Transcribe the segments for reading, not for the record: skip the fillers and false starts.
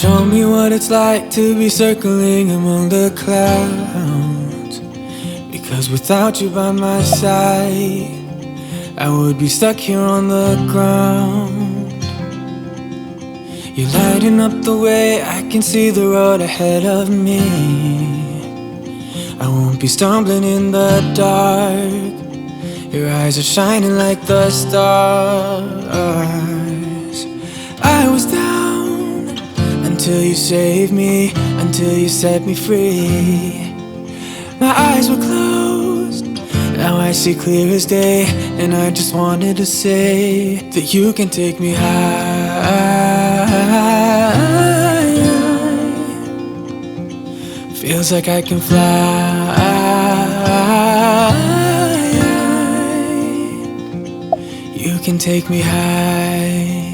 Show me what it's like to be circling among the clouds. Because without you by my side, I would be stuck here on the ground. You're lighting up the way, I can see the road ahead of me. I won't be stumbling in the dark. Your eyes are shining like the stars. I was down until you saved me, until you set me free. My eyes were closed, now I see clear as day. And I just wanted to say that you can take me high. Feels like I can fly. You can take me high.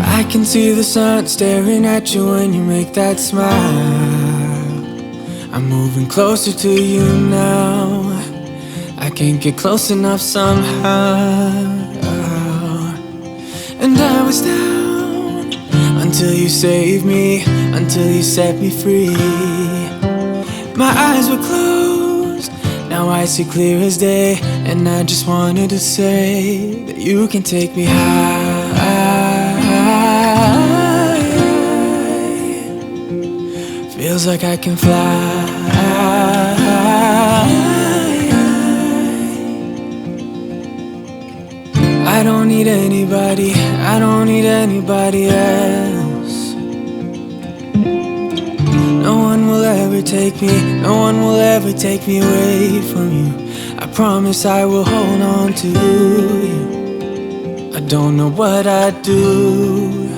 I can see the sun staring at you when you make that smile. I'm moving closer to you now. I can't get close enough somehow. And I was down until you saved me, until you set me free. My eyes were closed, now I see clear as day. And I just wanted to say that you can take me high. Feels like I can fly. I don't need anybody, I don't need anybody else. No one will ever take me, no one will ever take me away from you. I promise I will hold on to you. I don't know what I'd do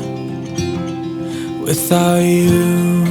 without you.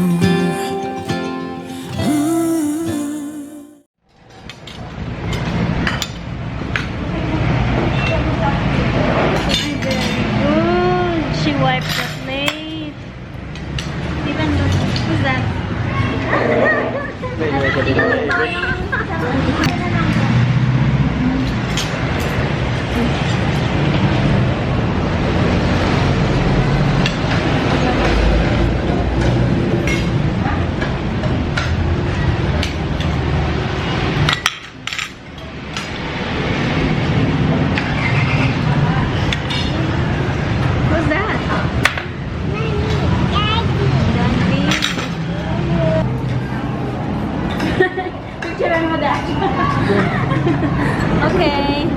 Okay.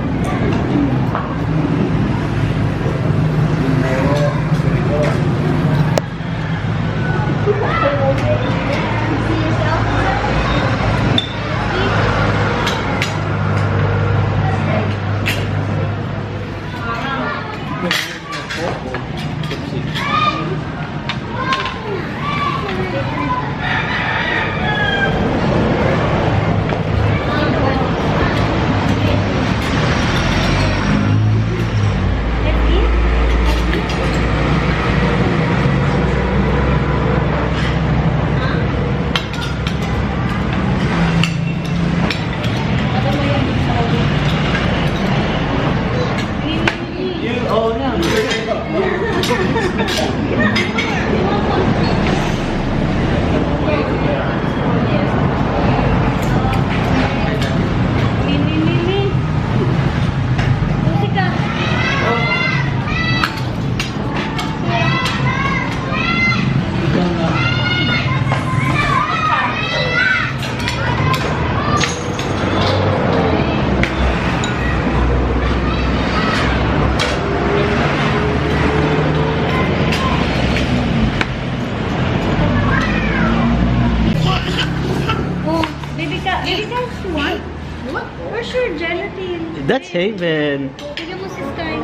Where's your gelatin? That's Haven. Bigyan mo si Sky.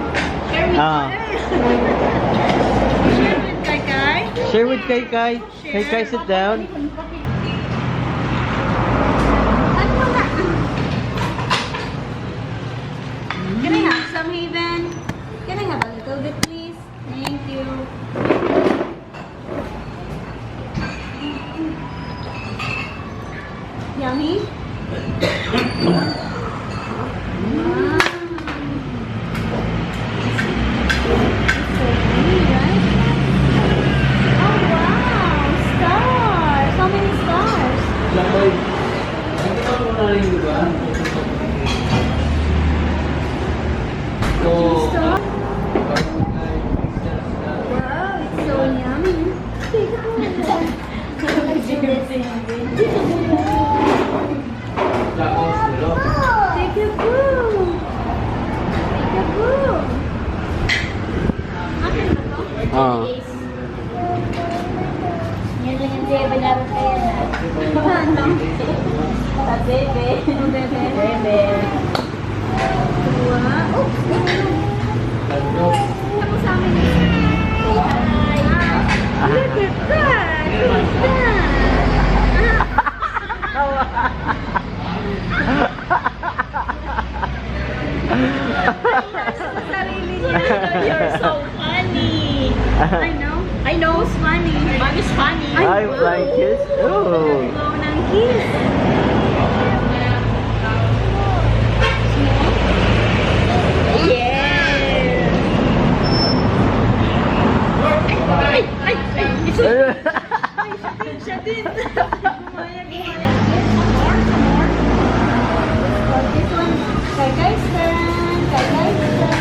Share with Kai Kai. Share with Kai Kai. Kai Kai, sit down. Can I have some, Haven? Can I have a little bit, please? Thank you. Yummy? Wow. Jakoy. Ito ka muna rin, di ba? Oh. Stop. Wow, it's so yummy. Take a boo. Take a boo. Akin ba to? Ah. Yan lang yung Jebe, laro kayo na. Ano? Sa bebe. Bebe. Bebe. Wow. Oh! Ano mo sa amin? Hi! Look at that! Who's that? Sarili niya. You're so funny. I know it's funny. Mom is funny. Hi, flying kiss. Oh. Go ng kiss. Yeah. Ay, ay, ay. Siya din. This one, kay guys turn. Kay guys turn.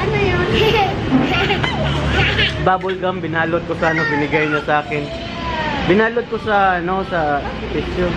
Ano yun? Bubble gum, binalot ko sa ano, binigay niya sa akin. Binalot ko sa, ano, sa tissue.